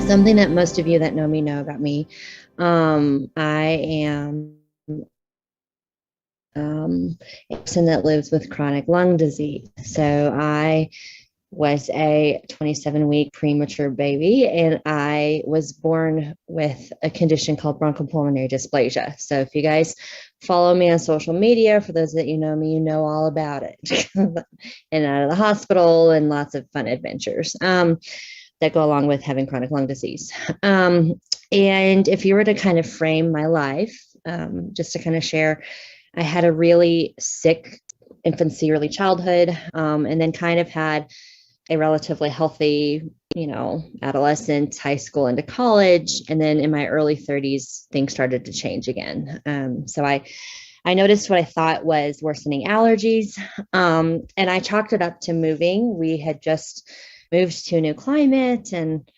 something that most of you that know me know about me. I am a person that lives with chronic lung disease. So I was a 27-week premature baby, and I was born with a condition called bronchopulmonary dysplasia. So if you guys follow me on social media, for those that you know me, you know all about it. And out of the hospital and lots of fun adventures that go along with having chronic lung disease. And if you were to kind of frame my life, just to kind of share, I had a really sick infancy, early childhood, and then kind of had a relatively healthy, adolescence, high school into college. And then in my early 30s, things started to change again. So I noticed what I thought was worsening allergies. And I chalked it up to moving. We had just moved to a new climate, and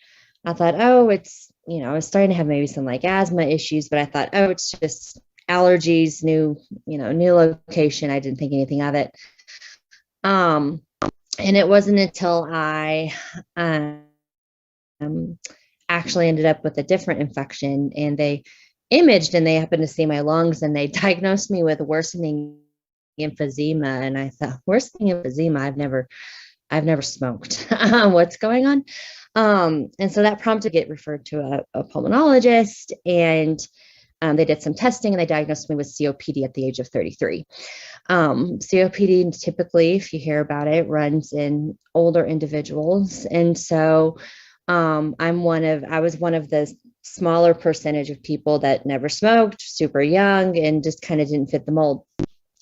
I thought, oh, it's, I was starting to have maybe some like asthma issues, but I thought, oh, it's just allergies, new location. I didn't think anything of it. And it wasn't until I actually ended up with a different infection, and they imaged and they happened to see my lungs, and they diagnosed me with worsening emphysema. And I thought, worsening emphysema, I've never smoked. What's going on? And so that prompted get referred to a pulmonologist, and they did some testing, and they diagnosed me with COPD at the age of 33. COPD typically, if you hear about it, runs in older individuals. And so I was one of the smaller percentage of people that never smoked, super young, and just kind of didn't fit the mold.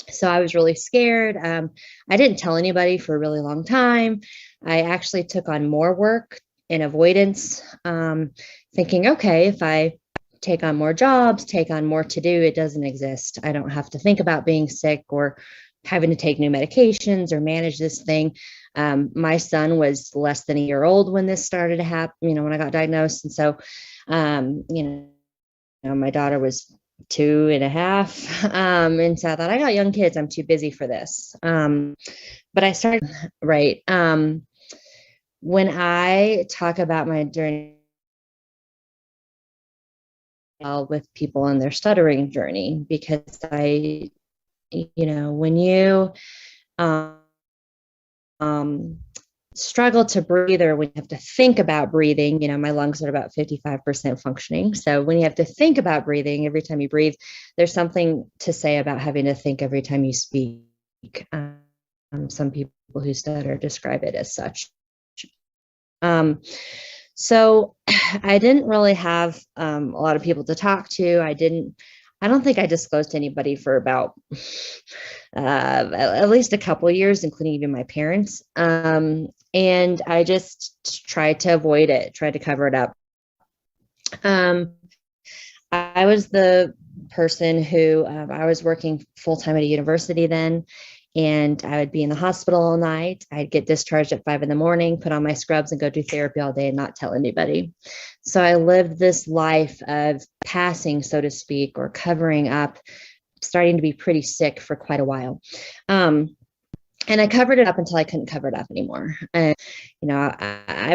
So I was really scared. I didn't tell anybody for a really long time. I actually took on more work in avoidance, thinking, okay, if I take on more jobs, take on more to do, it doesn't exist. I don't have to think about being sick or having to take new medications or manage this thing. My son was less than a year old when this started to happen, when I got diagnosed. And so, my daughter was 2.5. And so I thought, I got young kids, I'm too busy for this. But I started, right. When I talk about my journey with people on their stuttering journey, because when you struggle to breathe, or when you have to think about breathing, my lungs are about 55% functioning. So when you have to think about breathing every time you breathe, there's something to say about having to think every time you speak. Some people who stutter describe it as such. So I didn't really have a lot of people to talk to. I don't think I disclosed to anybody for about at least a couple of years, including even my parents. And I just tried to avoid it, tried to cover it up. I was the person who I was working full-time at a university then, and I would be in the hospital all night. I'd get discharged at 5 a.m, put on my scrubs and go do therapy all day and not tell anybody. So I lived this life of passing, so to speak, or covering up, starting to be pretty sick for quite a while. And I covered it up until I couldn't cover it up anymore. I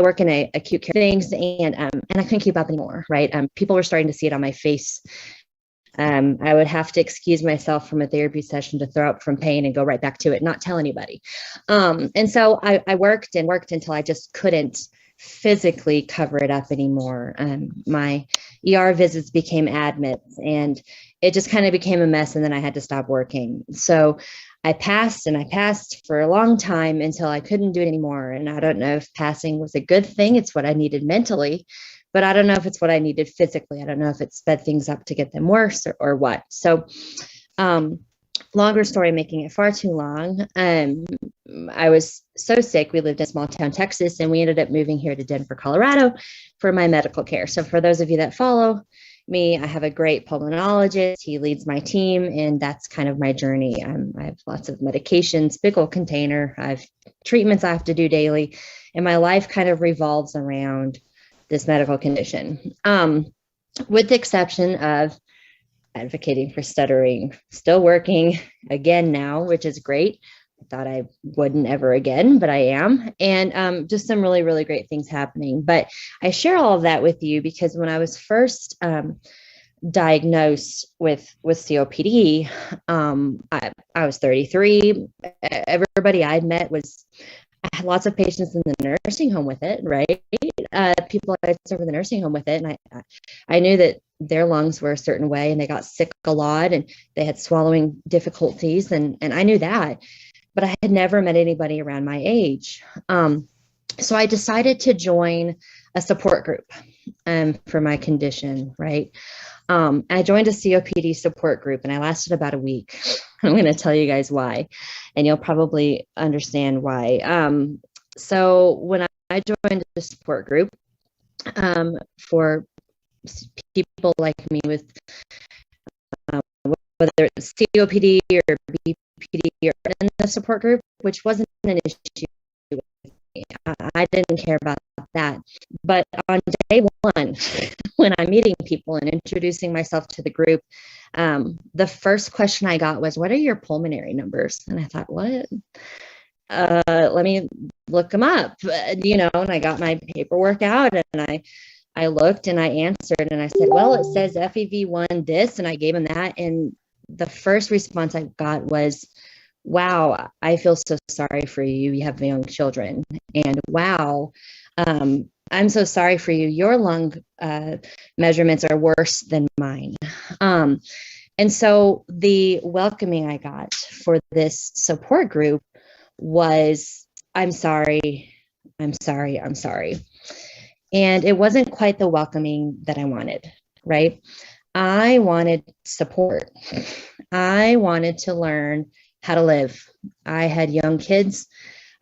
work in acute care things, and I couldn't keep up anymore, right? People were starting to see it on my face. I would have to excuse myself from a therapy session to throw up from pain and go right back to it, not tell anybody. And so I worked and worked until I just couldn't physically cover it up anymore. My ER visits became admits, and it just kind of became a mess. And then I had to stop working. So I passed for a long time until I couldn't do it anymore. And I don't know if passing was a good thing. It's what I needed mentally, but I don't know if it's what I needed physically. I don't know if it sped things up to get them worse or what. So, longer story, making it far too long. I was so sick. We lived in small town Texas, and we ended up moving here to Denver, Colorado for my medical care. So for those of you that follow me, I have a great pulmonologist. He leads my team, and that's kind of my journey. I have lots of medications, big old container. I have treatments I have to do daily, and my life kind of revolves around this medical condition, with the exception of advocating for stuttering, still working again now, which is great. thought I wouldn't ever again, but I am. And just some really, really great things happening. But I share all of that with you because when I was first diagnosed with COPD, I was 33. Everybody I'd met I had lots of patients in the nursing home with it, right? People I served in the nursing home with it. And I knew that their lungs were a certain way and they got sick a lot and they had swallowing difficulties. And I knew that, but I had never met anybody around my age. So I decided to join a support group for my condition, right? I joined a COPD support group and I lasted about a week. I'm going to tell you guys why, and you'll probably understand why. So when I joined the support group for people like me with whether it's COPD or BPD or in the support group, which wasn't an issue with me. I didn't care about that. But on day one, when I'm meeting people and introducing myself to the group, the first question I got was, what are your pulmonary numbers? And I thought, what? Let me look them up, and I got my paperwork out and I looked and I answered and I said, well, it says FEV1 this, and I gave him that. And the first response I got was, wow, I feel so sorry for you. You have young children. And wow, I'm so sorry for you. Your lung measurements are worse than mine. And so the welcoming I got for this support group was, I'm sorry, I'm sorry, I'm sorry. And it wasn't quite the welcoming that I wanted, right? I wanted support. I wanted to learn how to live. I had young kids.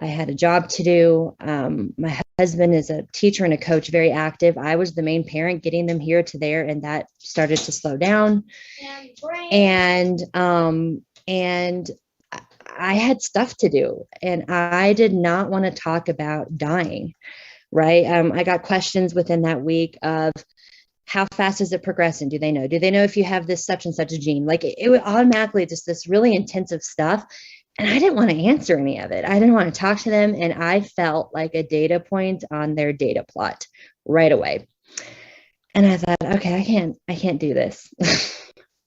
I had a job to do. My husband is a teacher and a coach, very active. I was the main parent, getting them here to there, and that started to slow down. And I had stuff to do, and I did not want to talk about dying, right? I got questions within that week of how fast is it progressing? Do they know? Do they know if you have this such and such a gene? Like it would automatically just this really intensive stuff. And I didn't want to answer any of it. I didn't want to talk to them. And I felt like a data point on their data plot right away. And I thought, okay, I can't do this.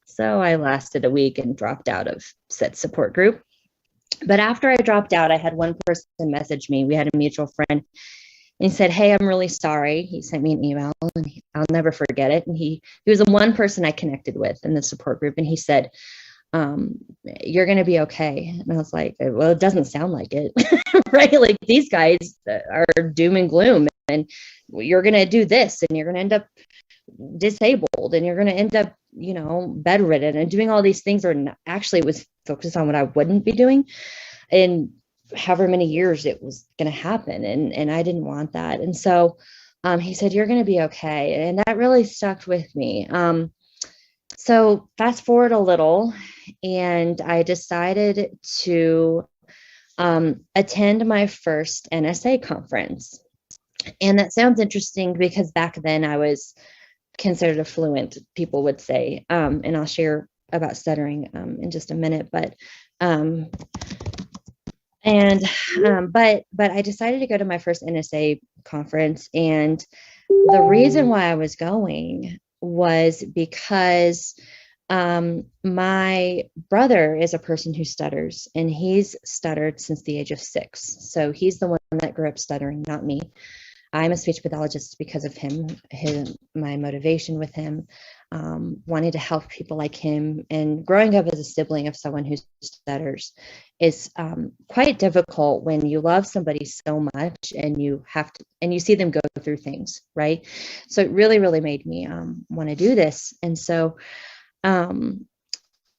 So I lasted a week and dropped out of said support group. But after I dropped out, I had one person message me. We had a mutual friend. And he said, hey, I'm really sorry. He sent me an email and I'll never forget it. And he was the one person I connected with in the support group. And he said, you're going to be okay. And I was like, well, it doesn't sound like it, right? Like these guys are doom and gloom and you're going to do this and you're going to end up disabled and you're going to end up, bedridden and doing all these things, or actually it was focused on what I wouldn't be doing. And however many years it was going to happen. And I didn't want that. And so he said, you're going to be okay. And that really stuck with me. So fast forward a little, and I decided to attend my first NSA conference. And that sounds interesting because back then I was considered a fluent, people would say, and I'll share about stuttering in just a minute, but I decided to go to my first NSA conference. And the reason why I was going was because my brother is a person who stutters, and he's stuttered since the age of 6. So he's the one that grew up stuttering, not me. I'm a speech pathologist because of him, my motivation with him, wanting to help people like him. And growing up as a sibling of someone who stutters is quite difficult when you love somebody so much and you see them go through things, right? So it really, really made me want to do this. And so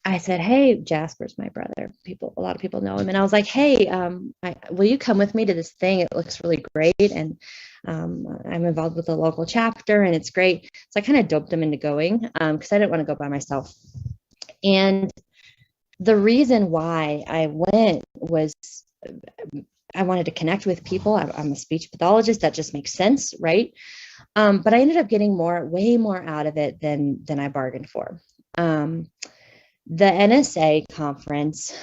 I said, hey, Jasper's my brother. A lot of people know him. And I was like, hey, will you come with me to this thing? It looks really great. And I'm involved with the local chapter and it's great. So I kind of doped him into going because I didn't want to go by myself. And the reason why I went was I wanted to connect with people. I'm a speech pathologist. That just makes sense, right? But I ended up getting way more out of it than I bargained for. The NSA conference,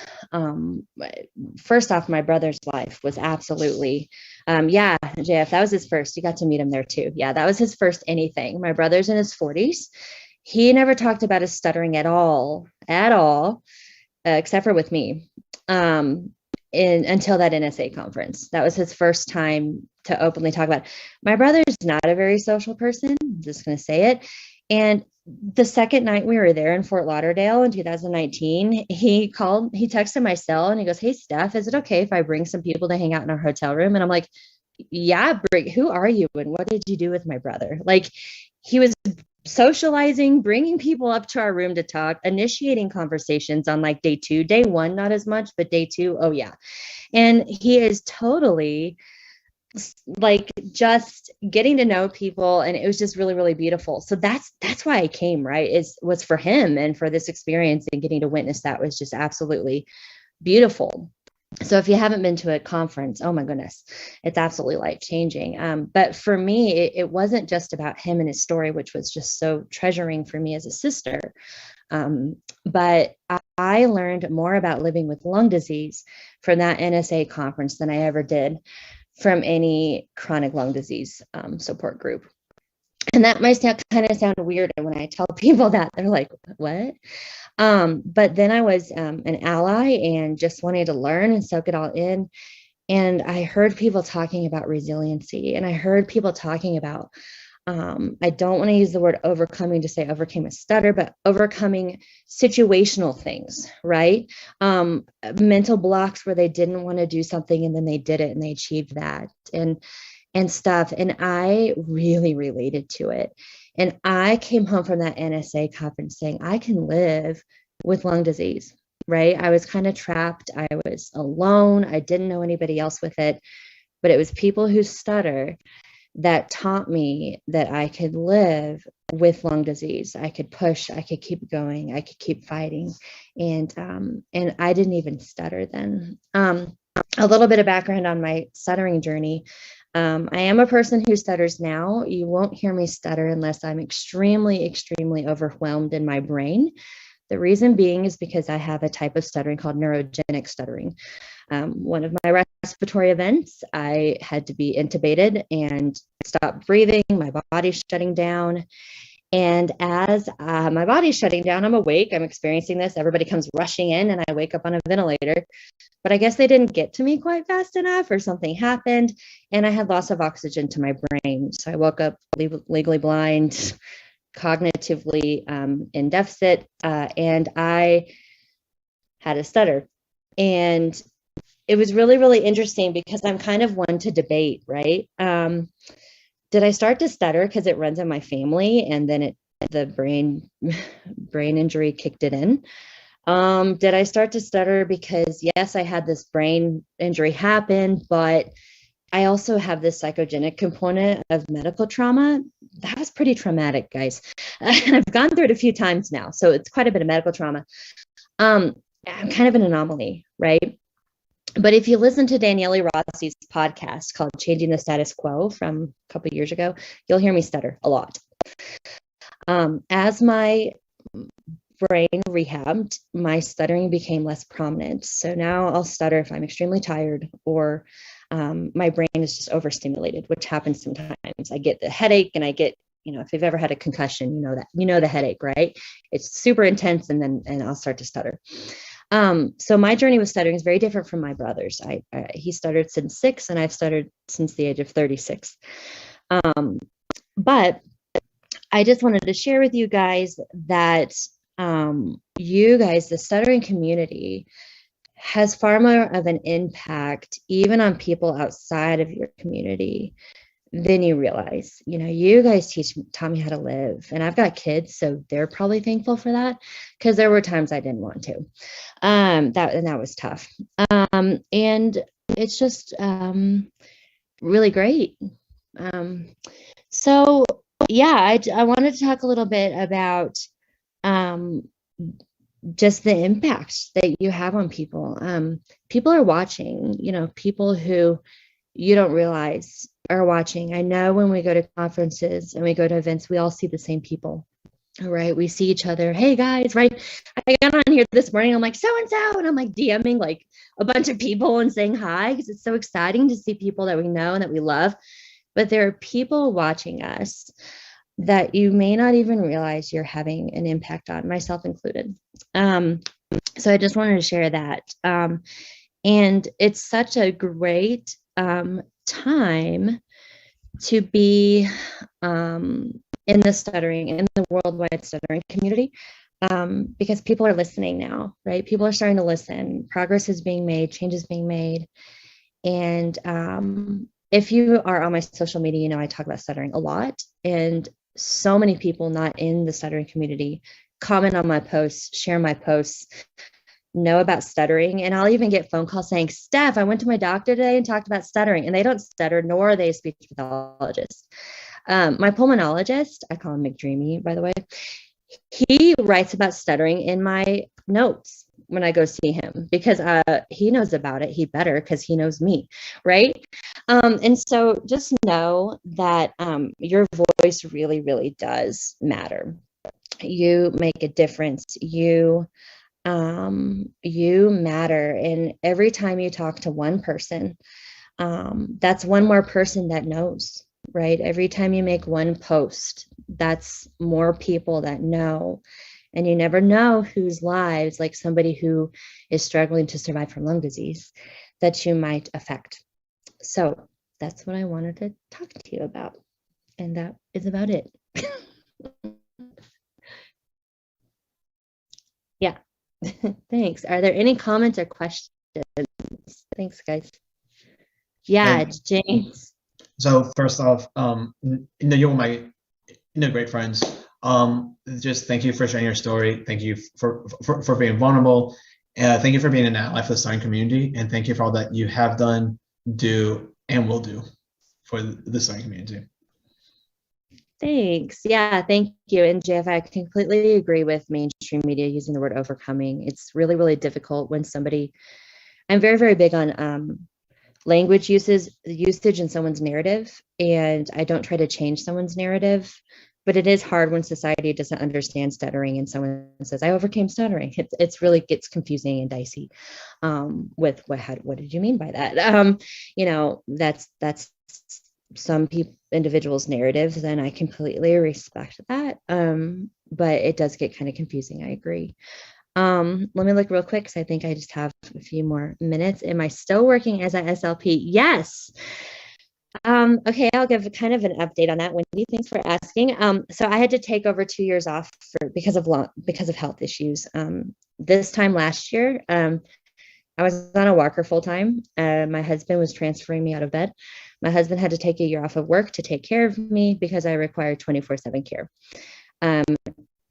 first off, my brother's life was absolutely, yeah, JF, that was his first. You got to meet him there too. Yeah, that was his first anything. My brother's in his 40s. He never talked about his stuttering at all, except for with me, until that NSA conference. That was his first time to openly talk about it. My brother's not a very social person. I'm just going to say it. And the second night we were there in Fort Lauderdale in 2019, he texted my cell and he goes, "Hey, Steph, is it okay if I bring some people to hang out in our hotel room?" And I'm like, "Yeah, who are you? And what did you do with my brother?" Like, he was socializing, bringing people up to our room to talk, initiating conversations on like day 2, day 1, not as much, but day 2, oh yeah. And he is totally like just getting to know people, and it was just really, really beautiful. So that's why I came, right? Was for him and for this experience, and getting to witness that was just absolutely beautiful. So if you haven't been to a conference, oh my goodness, it's absolutely life changing. But for me, it wasn't just about him and his story, which was just so treasuring for me as a sister. But I learned more about living with lung disease from that NSA conference than I ever did from any chronic lung disease support group. And that might kind of sound weird when I tell people that. They're like, what? But then I was an ally and just wanted to learn and soak it all in. And I heard people talking about resiliency, and I heard people talking about, I don't want to use the word overcoming to say overcame a stutter, but overcoming situational things, right? Mental blocks where they didn't want to do something and then they did it and they achieved that and stuff. And I really related to it. And I came home from that NSA conference saying, I can live with lung disease, right? I was kind of trapped. I was alone. I didn't know anybody else with it, but it was people who stutter that taught me that I could live with lung disease. I could push, I could keep going, I could keep fighting. And I didn't even stutter then. A little bit of background on my stuttering journey. I am a person who stutters now. You won't hear me stutter unless I'm extremely, extremely overwhelmed in my brain. The reason being is because I have a type of stuttering called neurogenic stuttering. One of my respiratory events, I had to be intubated and stop breathing. My body's shutting down. And as my body's shutting down, I'm awake. I'm experiencing this. Everybody comes rushing in, and I wake up on a ventilator. But I guess they didn't get to me quite fast enough, or something happened, and I had loss of oxygen to my brain. So I woke up legally blind, cognitively in deficit, and I had a stutter. And it was really, really interesting because I'm kind of one to debate, right? Did I start to stutter because it runs in my family, and then the brain injury kicked it in? Did I start to stutter because, yes, I had this brain injury happen, but I also have this psychogenic component of medical trauma. That was pretty traumatic, guys. And I've gone through it a few times now, so it's quite a bit of medical trauma. I'm kind of an anomaly, right? But if you listen to Daniele Rossi's podcast called Changing the Status Quo from a couple of years ago, you'll hear me stutter a lot. As my brain rehabbed, my stuttering became less prominent. So now I'll stutter if I'm extremely tired, or my brain is just overstimulated, which happens sometimes. I get the headache, and I get, if you've ever had a concussion, you know the headache, right? It's super intense, and I'll start to stutter. So my journey with stuttering is very different from my brother's. He stuttered since 6, and I've stuttered since the age of 36. But I just wanted to share with you guys that the stuttering community has far more of an impact even on people outside of your community than you realize. You guys taught me how to live, and I've got kids, so they're probably thankful for that, because there were times I didn't want to. That was tough. And it's just really great. So yeah, I wanted to talk a little bit about just the impact that you have on people. People are watching, people who you don't realize are watching. I know when we go to conferences and we go to events, we all see the same people. right? We see each other. Hey guys, right? I got on here this morning. I'm like, so and so. And I'm like DMing like a bunch of people and saying hi because it's so exciting to see people that we know and that we love. But there are people watching us that you may not even realize you're having an impact on, myself included. So I just wanted to share that. And it's such a great time to be in the stuttering, in the worldwide stuttering community, because people are listening now, right? People are starting to listen. Progress is being made, change is being made. And if you are on my social media, you know I talk about stuttering a lot. And so many people not in the stuttering community comment on my posts, share my posts, know about stuttering. And I'll even get phone calls saying, Steph, I went to my doctor today and talked about stuttering. And they don't stutter, nor are they a speech pathologist. My pulmonologist, I call him McDreamy, by the way, he writes about stuttering in my notes when I go see him because he knows about it. He better because he knows me, right? And so just know that your voice really, really does matter. You make a difference. You matter. And every time you talk to one person, that's one more person that knows, right? Every time you make one post, that's more people that know. And you never know whose lives, like somebody who is struggling to survive from lung disease, that you might affect. So that's what I wanted to talk to you about. And that is about it. Yeah. Thanks. Are there any comments or questions? Thanks, guys. Yeah, it's James. So first off, you're my great friends. Just thank you for sharing your story. Thank you for being vulnerable. Thank you for being an ally for the stuttering community, and thank you for all that you have done, do, and will do for the stuttering community. Thanks. Yeah, thank you. And JF, I completely agree with mainstream media using the word overcoming. It's really, really difficult when somebody, I'm very, very big on language usage in someone's narrative. And I don't try to change someone's narrative, but it is hard when society doesn't understand stuttering and someone says, I overcame stuttering. It's really gets confusing and dicey with what did you mean by that? That's some individuals' narratives, and I completely respect that. But it does get kind of confusing. I agree. Let me look real quick because I think I just have a few more minutes. Am I still working as a SLP? Yes. Okay, I'll give kind of an update on that. Wendy, thanks for asking. So I had to take over 2 years off because of health issues. This time last year, I was on a walker full time. My husband was transferring me out of bed. My husband had to take a year off of work to take care of me because I required 24/7 care.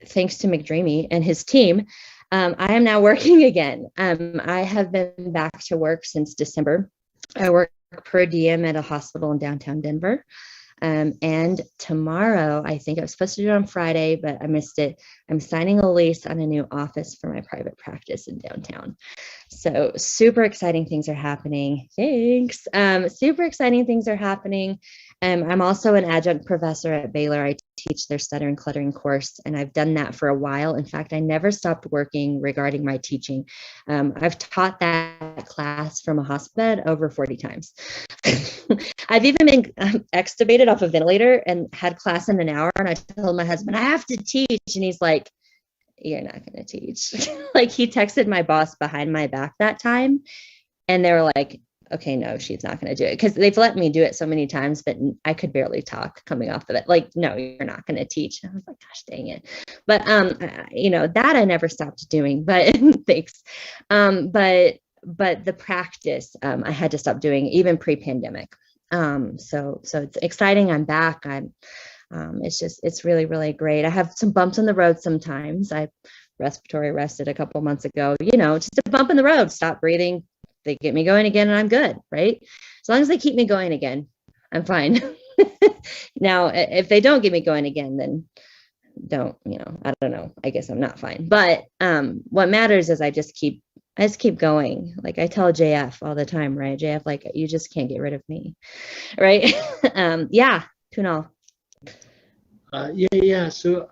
Thanks to McDreamy and his team, I am now working again. I have been back to work since December. I work per diem at a hospital in downtown Denver. And tomorrow, I think I was supposed to do it on Friday, but I missed it. I'm signing a lease on a new office for my private practice in downtown. So super exciting things are happening. Thanks. Super exciting things are happening. I'm also an adjunct professor at Baylor. I teach their stuttering cluttering course, and I've done that for a while. In fact, I never stopped working regarding my teaching. I've taught that class from a hospital bed over 40 times. I've even been extubated off a ventilator and had class in an hour, and I told my husband, I have to teach, and he's like, you're not going to teach. Like, he texted my boss behind my back that time, and they were like, okay, no, she's not going to do it, because they've let me do it so many times, but I could barely talk coming off of it. Like, no, you're not going to teach. I was like, gosh, dang it. But that I never stopped doing, but thanks. But the practice I had to stop doing even pre-pandemic. So it's exciting. I'm back. It's really, really great. I have some bumps in the road sometimes. I respiratory arrested a couple months ago, just a bump in the road, stop breathing. They get me going again and I'm good, right? As long as they keep me going again, I'm fine. Now, if they don't get me going again, then I don't know. I guess I'm not fine. But what matters is I just keep going. Like I tell JF all the time, right? JF, like, you just can't get rid of me, right? Yeah, Kunal. Yeah. So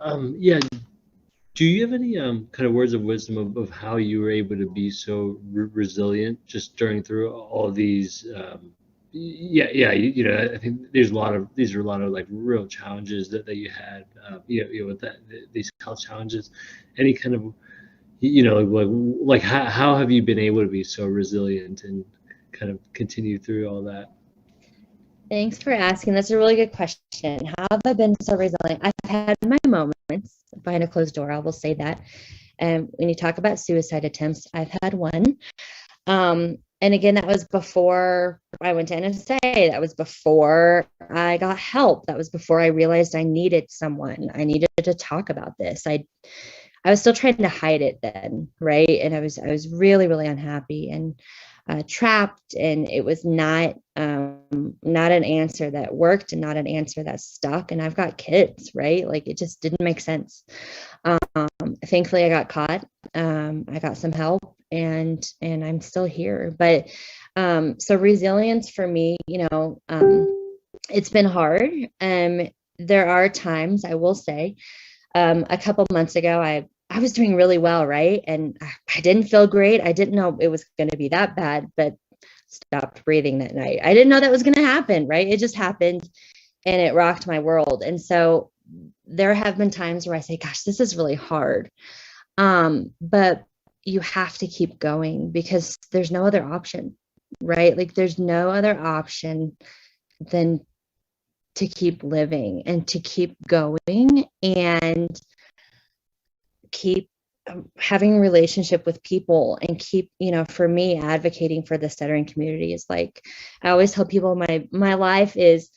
Do you have any kind of words of wisdom of how you were able to be so resilient just during through all these I think these are a lot of like real challenges that you had with these health challenges. Any kind of like how have you been able to be so resilient and kind of continue through all that? Thanks for asking. That's a really good question. How have I been so resilient? I've had my moments behind a closed door. I will say that. And when you talk about suicide attempts, I've had one. And again, that was before I went to NSA. That was before I got help. That was before I realized I needed someone. I needed to talk about this. I was still trying to hide it then, right? And I was really, really unhappy and trapped, and it was not an answer that worked and not an answer that stuck. And I've got kids, right? Like it just didn't make sense. Thankfully, I got caught. I got some help, and I'm still here. But so resilience for me, it's been hard. There are times, I will say, a couple months ago, I was doing really well, right? And I didn't feel great. I didn't know it was going to be that bad, but stopped breathing that night. I didn't know that was going to happen, right? It just happened, and it rocked my world. And so there have been times where I say, gosh, this is really hard. But you have to keep going because there's no other option, right? Like there's no other option than to keep living and to keep going and keep having a relationship with people and keep, for me, advocating for the stuttering community is like, I always tell people my life is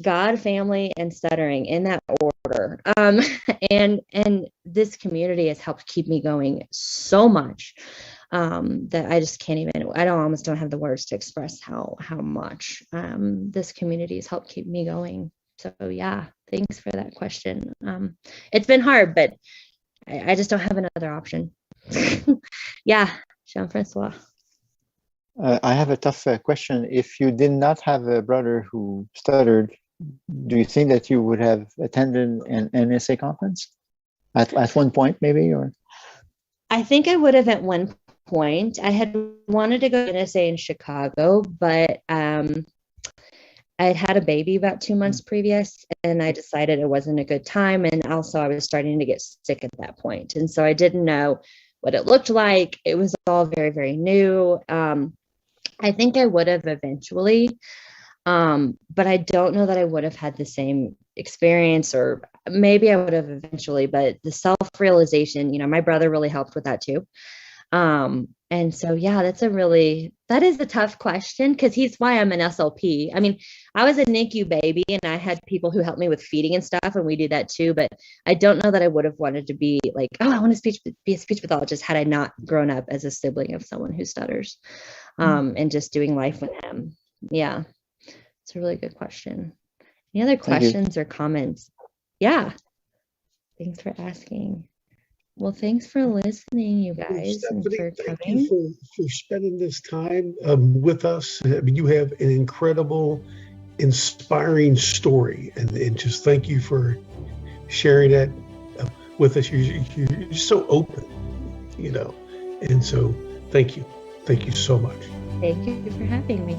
God, family, and stuttering in that order. And this community has helped keep me going so much that I just can't even, almost don't have the words to express how much this community has helped keep me going. So yeah, thanks for that question. It's been hard, but I just don't have another option. Yeah, Jean-Francois. I have a tough question. If you did not have a brother who stuttered, do you think that you would have attended an NSA conference at one point, maybe? Or I think I would have at one point. I had wanted to go to NSA in Chicago, but I had a baby about 2 months previous, and I decided it wasn't a good time. And also I was starting to get sick at that point. And so I didn't know what it looked like. It was all very, very new. I think I would have eventually, but I don't know that I would have had the same experience, or maybe I would have eventually, but the self-realization, my brother really helped with that too. And so, yeah, that is a tough question because he's why I'm an SLP. I mean, I was a NICU baby and I had people who helped me with feeding and stuff, and we do that too. But I don't know that I would have wanted to be like, oh, I want to be a speech pathologist had I not grown up as a sibling of someone who stutters, and just doing life with him. Yeah, it's a really good question. Any other questions or comments? Yeah, thanks for asking. Well, thanks for listening, you guys, and for coming. Thank you for spending this time with us. I mean, you have an incredible, inspiring story, and just thank you for sharing that with us. You're so open, and so thank you. Thank you so much. Thank you for having me.